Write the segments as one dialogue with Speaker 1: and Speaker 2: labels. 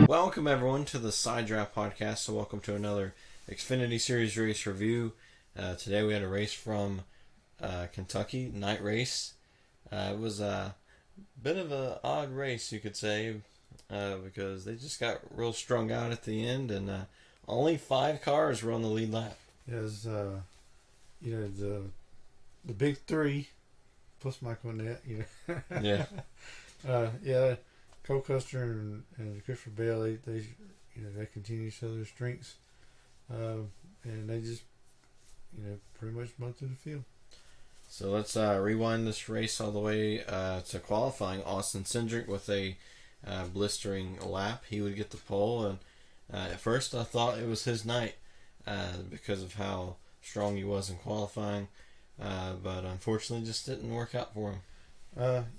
Speaker 1: Welcome everyone to the Side Draft Podcast. So welcome to another Xfinity Series race review. Today we had a race from Kentucky, night race. It was a bit of an odd race, you could say, because they just got real strung out at the end, and only 5 cars were on the lead lap.
Speaker 2: It was, the big three plus Michael Annett.
Speaker 1: Yeah.
Speaker 2: Cole Custer and Christopher Bell, they continue to show their strengths, and they just pretty much run through the field.
Speaker 1: So let's rewind this race all the way to qualifying. Austin Cindric with a blistering lap. He would get the pole, and at first I thought it was his night because of how strong he was in qualifying, but unfortunately just didn't work out for him.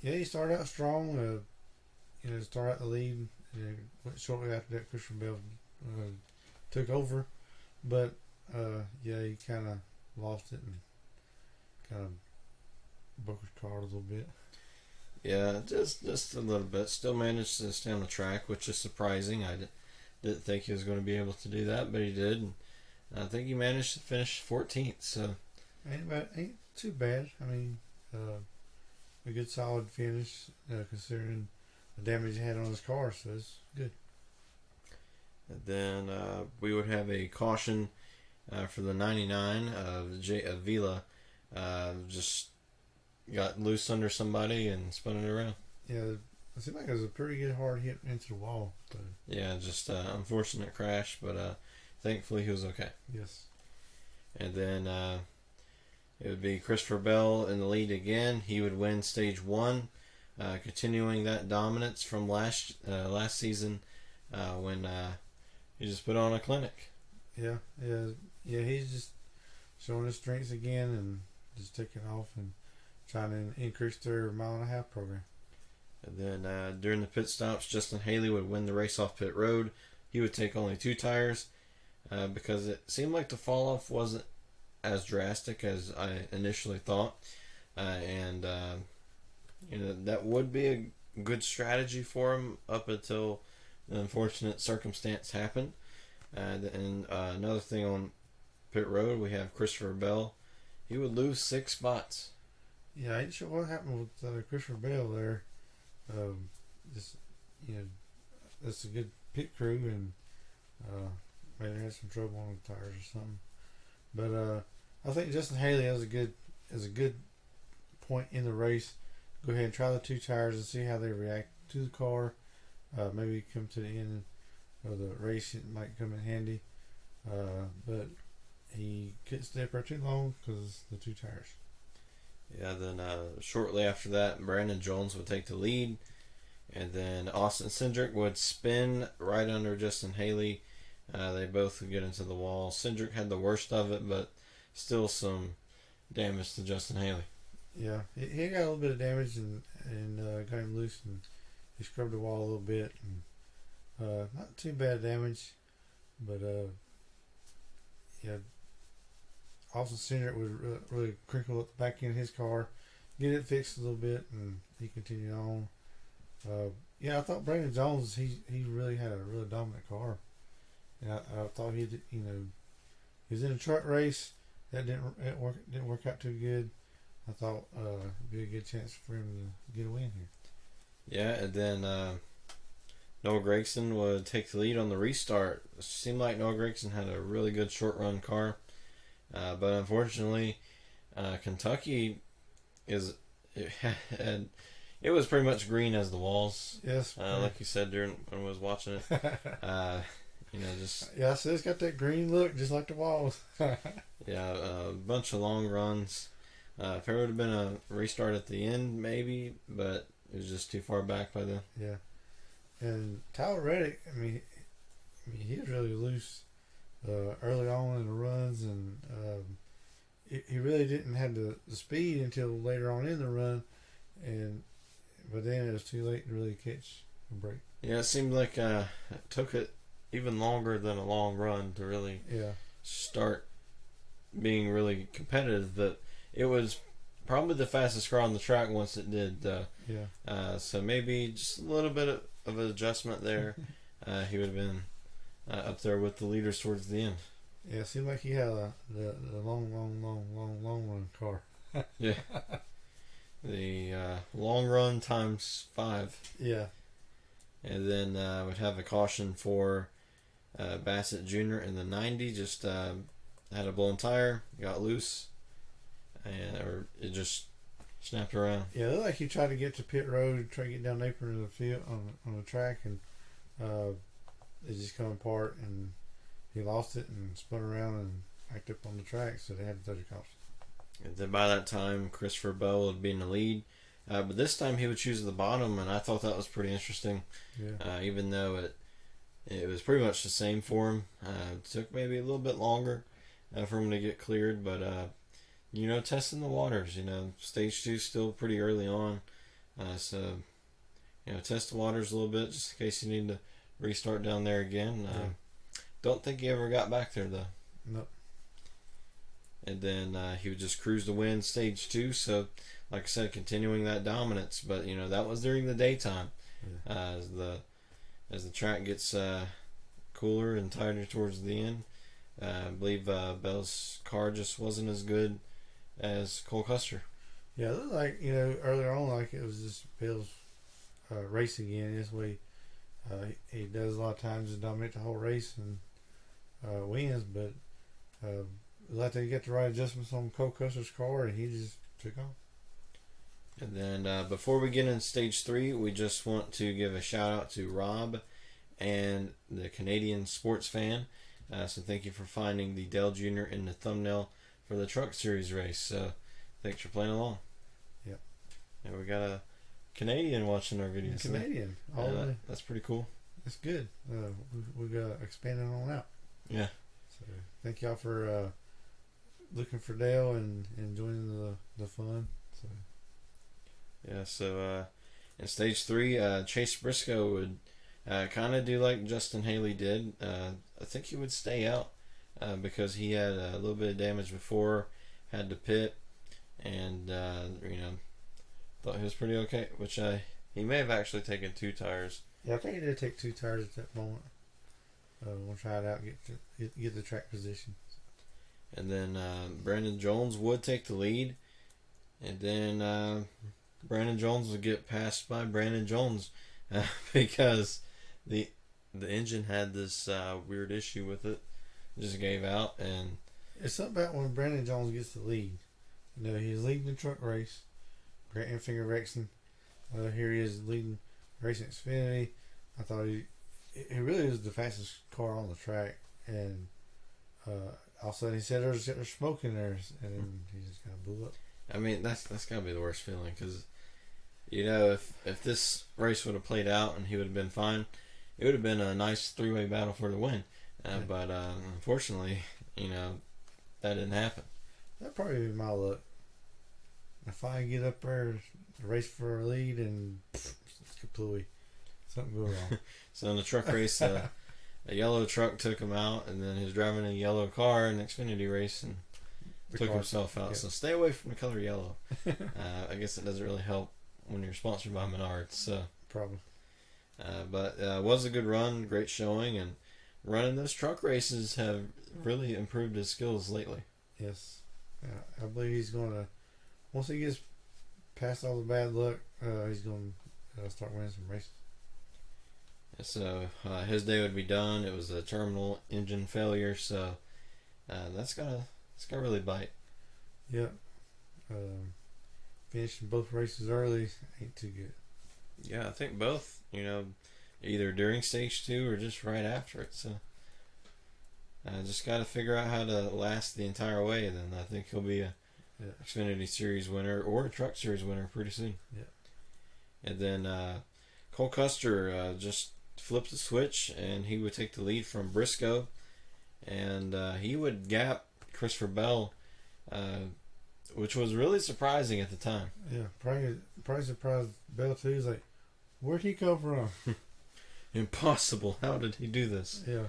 Speaker 2: He started out strong. Started out the lead. Shortly after that, Christian Bell took over, but he kind of lost it and kind of broke his car a little bit.
Speaker 1: Yeah, just a little bit. Still managed to stay on the track, which is surprising. I didn't think he was going to be able to do that, but he did. And I think he managed to finish 14th. So
Speaker 2: ain't too bad. I mean, a good solid finish considering the damage he had on his car, so it's good.
Speaker 1: And then we would have a caution for the 99 of Vila. Just got loose under somebody and spun it around.
Speaker 2: Yeah, it seemed like it was a pretty good hard hit into the wall. But
Speaker 1: yeah, just unfortunate crash, but thankfully he was okay.
Speaker 2: Yes.
Speaker 1: And then it would be Christopher Bell in the lead again. He would win stage 1. Continuing that dominance from last season when he just put on a clinic.
Speaker 2: Yeah. He's just showing his strengths again and just taking off and trying to increase their mile-and-a-half program.
Speaker 1: And then during the pit stops, Justin Haley would win the race off pit road. He would take only 2 tires because it seemed like the fall-off wasn't as drastic as I initially thought. That would be a good strategy for him up until the unfortunate circumstance happened. And another thing on pit road, we have Christopher Bell. He would lose 6 spots.
Speaker 2: Yeah, I ain't sure what happened with Christopher Bell there. That's a good pit crew, and maybe they had some trouble on the tires or something. But I think Justin Haley has a good point in the race. Go ahead and try the 2 tires and see how they react to the car. Maybe come to the end of the race, it might come in handy. But he couldn't stay up there too long because the 2 tires.
Speaker 1: Yeah, then shortly after that, Brandon Jones would take the lead. And then Austin Cindric would spin right under Justin Haley. They both would get into the wall. Cindric had the worst of it, but still some damage to Justin Haley.
Speaker 2: Yeah, he got a little bit of damage and got him loose, and he scrubbed the wall a little bit. And not too bad damage, but Austin Cindric would really crinkle up the back end of his car, get it fixed a little bit, and he continued on. I thought Brandon Jones, he really had a really dominant car. And I thought he was in a truck race that didn't work out too good. I thought it'd be a good chance for him to get a win here.
Speaker 1: Yeah, and then Noah Gragson would take the lead on the restart. It seemed like Noah Gragson had a really good short run car, but unfortunately, Kentucky it was pretty much green as the walls.
Speaker 2: Yes,
Speaker 1: like you said when I was watching it.
Speaker 2: So it's got that green look just like the walls.
Speaker 1: Yeah, a bunch of long runs. If there would have been a restart at the end, maybe, but it was just too far back by then.
Speaker 2: Yeah, and Tyler Reddick, I mean, he was really loose early on in the runs, and he really didn't have the speed until later on in the run, but then it was too late to really catch a break.
Speaker 1: Yeah, it seemed like it took it even longer than a long run to really start being really competitive, but it was probably the fastest car on the track once it did.
Speaker 2: Yeah.
Speaker 1: So maybe just a little bit of an adjustment there. He would have been up there with the leaders towards the end.
Speaker 2: Yeah, it seemed like he had the long run car.
Speaker 1: Yeah. The long run times 5.
Speaker 2: Yeah.
Speaker 1: And then would have a caution for Bassett Jr. in the 90. Just had a blown tire, got loose, or it just snapped around.
Speaker 2: Yeah, it looked like he tried to get to pit road, try to get down the apron of the field on the track, and it just come apart, and he lost it and spun around and backed up on the track, so they had to touch a caution.
Speaker 1: And then by that time, Christopher Bell would be in the lead. But this time he would choose the bottom, and I thought that was pretty interesting.
Speaker 2: Yeah.
Speaker 1: Even though it was pretty much the same for him. It took maybe a little bit longer for him to get cleared, but testing the waters. Stage 2 still pretty early on, so test the waters a little bit just in case you need to restart down there again. Don't think he ever got back there though.
Speaker 2: Nope. And
Speaker 1: then he would just cruise to win stage 2. So, like I said, continuing that dominance. But that was during the daytime.
Speaker 2: Yeah.
Speaker 1: As the track gets cooler and tighter towards the end, I believe Bell's car just wasn't as good as Cole Custer.
Speaker 2: Yeah, it looked like earlier on, like it was just Bell's race again. This way, he does a lot of times to dominate the whole race and wins, but. Like they get the right adjustments on Cole Custer's car, and he just took off.
Speaker 1: And then before we get into stage 3, we just want to give a shout out to Rob and the Canadian Sports Fan. So thank you for finding the Dale Jr. in the thumbnail for the Truck Series race. So thanks for playing along.
Speaker 2: Yep.
Speaker 1: And we got a Canadian watching our videos.
Speaker 2: Canadian.
Speaker 1: That's pretty cool.
Speaker 2: That's good. We got expanding on out.
Speaker 1: Yeah.
Speaker 2: So thank y'all for looking for Dale and enjoying the fun. So
Speaker 1: yeah, so in stage 3, Chase Briscoe would kind of do like Justin Haley did. I think he would stay out because he had a little bit of damage before, had to pit, and thought he was pretty okay. Which he may have actually taken 2 tires.
Speaker 2: Yeah, I think he did take 2 tires at that moment. We'll try it out, get the track position.
Speaker 1: And then Brandon Jones would take the lead. And then Brandon Jones would get passed by Brandon Jones because the engine had this weird issue with it. It just gave out. And
Speaker 2: it's something about when Brandon Jones gets the lead. He's leading the truck race. Grant Enfinger Rexon. Here he is leading racing Xfinity. I thought he really was the fastest car on the track. And all of a sudden he said there's smoke in there, and then he just kind of blew up.
Speaker 1: I mean, that's gotta be the worst feeling, because if this race would have played out and he would have been fine, it would have been a nice 3-way battle for the win. But unfortunately, that didn't happen.
Speaker 2: That'd probably be my luck. If I get up there, race for a lead, and it's kapooey, something go wrong.
Speaker 1: So in the truck race, a yellow truck took him out, and then he was driving a yellow car in the Xfinity race and took himself out. Yep. So stay away from the color yellow. I guess it doesn't really help when you're sponsored by Menards. So
Speaker 2: probably.
Speaker 1: But it was a good run, great showing, and running those truck races have really improved his skills lately.
Speaker 2: Yes. I believe he's going to, once he gets past all the bad luck, he's going to start winning some races.
Speaker 1: So his day would be done. It was a terminal engine failure, so that's gotta really bite.
Speaker 2: Yep. Finishing both races early ain't too good.
Speaker 1: Yeah, I think both. Either during stage 2 or just right after it. So just got to figure out how to last the entire way. And then I think he'll be a Xfinity Series winner or a Truck Series winner pretty soon.
Speaker 2: Yeah.
Speaker 1: And then Cole Custer just flipped the switch, and he would take the lead from Briscoe, and he would gap Christopher Bell, which was really surprising at the time.
Speaker 2: Yeah, probably surprised Bell too. He's like, where'd he come from?
Speaker 1: Impossible. How did he do this?
Speaker 2: Yeah.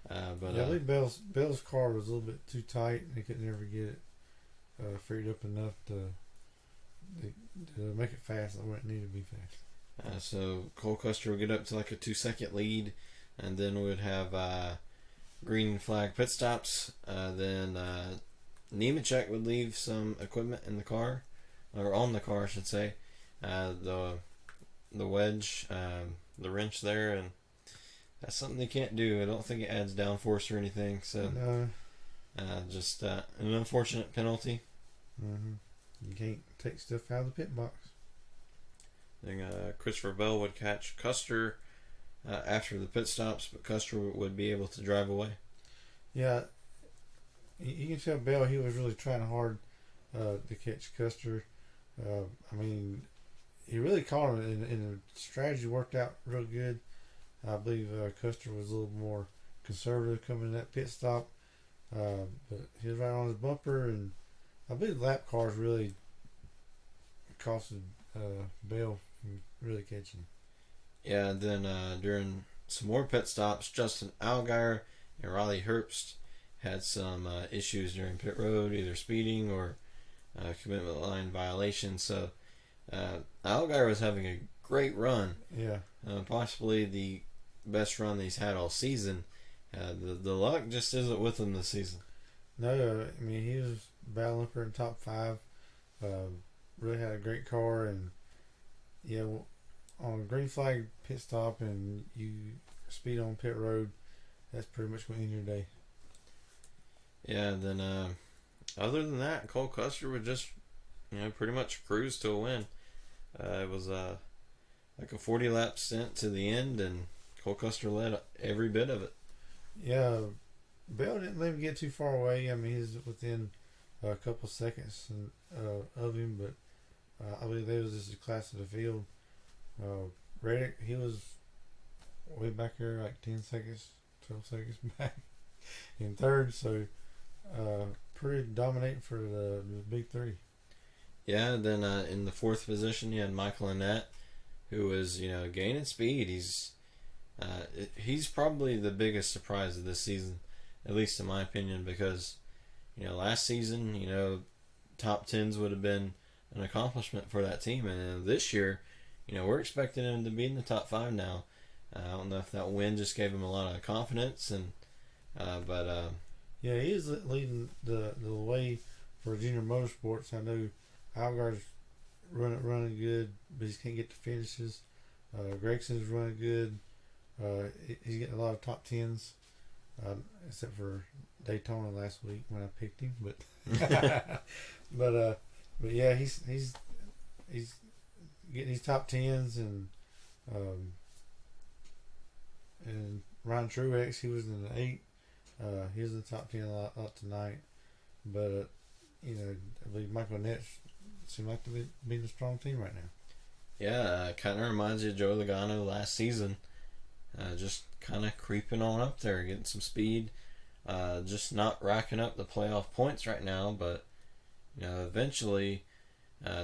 Speaker 1: But
Speaker 2: I believe Bell's car was a little bit too tight, and he could never get it figured up enough to to make it fast, I wouldn't need to be fast.
Speaker 1: So Cole Custer will get up to like a 2-second lead, and then we'd have green flag pit stops. Then Nemechek would leave some equipment in the car, or on the car, I should say. The wedge, the wrench there, and that's something they can't do. I don't think it adds downforce or anything. So
Speaker 2: No.
Speaker 1: just an unfortunate penalty.
Speaker 2: Mm-hmm. You can't take stuff out of the pit box.
Speaker 1: Then Christopher Bell would catch Custer after the pit stops, but Custer would be able to drive away.
Speaker 2: Yeah, you can tell Bell, he was really trying hard to catch Custer. I mean, he really caught him, and the strategy worked out real good. I believe Custer was a little more conservative coming in that pit stop, but he was right on his bumper, and I believe lap cars really costed Bell from really catching.
Speaker 1: Yeah, and then during some more pit stops, Justin Allgaier and Riley Herbst had some issues during pit road, either speeding or commitment line violation. So Allgaier was having a great run.
Speaker 2: Yeah.
Speaker 1: Possibly the best run that he's had all season. The luck just isn't with him this season.
Speaker 2: No, I mean, he was battling for the top 5. Really had a great car, and yeah, on a green flag pit stop and you speed on pit road, that's pretty much going to end your day.
Speaker 1: Yeah, and then other than that, Cole Custer would just, pretty much cruise to a win. It was like a 40-lap stint to the end, and Cole Custer led every bit of it.
Speaker 2: Yeah, Bell didn't let him get too far away. I mean, he's within a couple seconds of him, but I believe they was just a class of the field. Reddick, he was way back there, like 10 seconds, 12 seconds back in third, so pretty dominating for the big 3.
Speaker 1: Yeah, then in the 4th position, you had Michael Annett, who was, gaining speed. He's probably the biggest surprise of this season, at least in my opinion, because, last season, top 10s would have been an accomplishment for that team, and this year, we're expecting him to be in the top 5 now. I don't know if that win just gave him a lot of confidence, but
Speaker 2: yeah, he is leading the way for junior motorsports. I know Algar's running good, but he can't get the finishes. Gregson's running good. He's getting a lot of top 10s, except for Daytona last week when I picked him. But but yeah, he's getting these top 10s, and Ryan Truex, he was in the 8. He was in the top 10 a lot tonight. But I believe Michael Annett seems like to be being a strong team right now.
Speaker 1: Yeah, kind of reminds you of Joe Logano last season. Just kind of creeping on up there, getting some speed. Just not racking up the playoff points right now, but eventually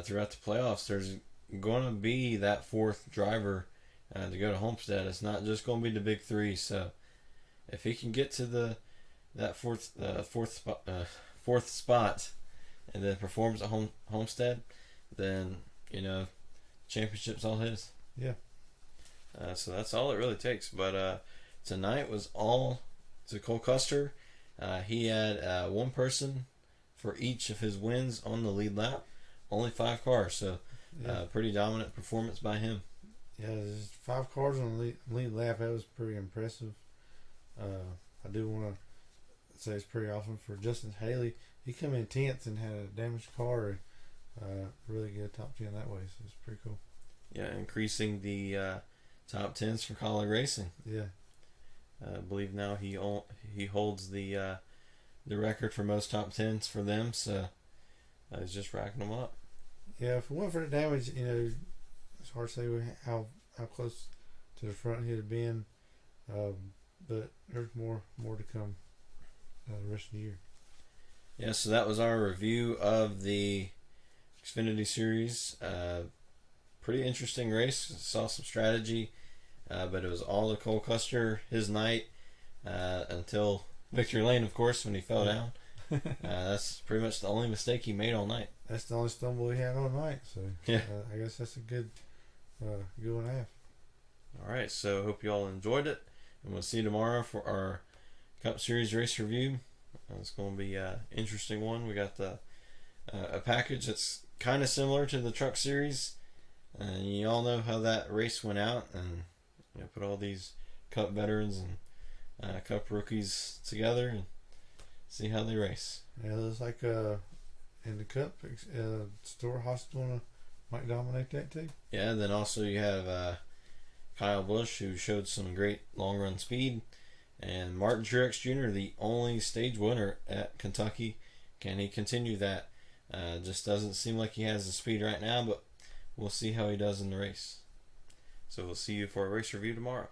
Speaker 1: throughout the playoffs, there's going to be that 4th driver to go to Homestead. It's not just going to be the big 3. So if he can get to that fourth spot and then performs at Homestead, then championship's all his.
Speaker 2: Yeah.
Speaker 1: So that's all it really takes. But tonight was all to Cole Custer. He had one person for each of his wins on the lead lap. Only 5 cars, so pretty dominant performance by him.
Speaker 2: Yeah, there's 5 cars on the lead lap. That was pretty impressive. I do want to say it's pretty awesome for Justin Haley. He came in 10th and had a damaged car. Really good top 10 that way, so it's pretty cool.
Speaker 1: Yeah, increasing the top 10s for Collie Racing.
Speaker 2: Yeah.
Speaker 1: I believe now he holds the record for most top 10s for them, so he's just racking them up.
Speaker 2: Yeah, if it weren't for the damage, it's hard to say how close to the front he'd have been, but there's more to come the rest of the year.
Speaker 1: Yeah, so that was our review of the Xfinity Series. Pretty interesting race. Saw some strategy, but it was all to Cole Custer his night until Victory Lane, of course, when he fell down. That's pretty much the only mistake he made all night.
Speaker 2: That's the only stumble he had all night. So
Speaker 1: Yeah.
Speaker 2: I guess that's a good one to have.
Speaker 1: All right, so hope you all enjoyed it, and we'll see you tomorrow for our Cup Series race review. It's going to be an interesting one. We got a package that's kind of similar to the Truck Series, and you all know how that race went out, and put all these Cup veterans and Cup rookies together and see how they race.
Speaker 2: Yeah, it looks like in the Cup, Store Hospital might dominate that too.
Speaker 1: Yeah, then also you have Kyle Busch, who showed some great long run speed, and Martin Truex Jr., the only stage winner at Kentucky. Can he continue that? Just doesn't seem like he has the speed right now, but we'll see how he does in the race. So we'll see you for a race review tomorrow.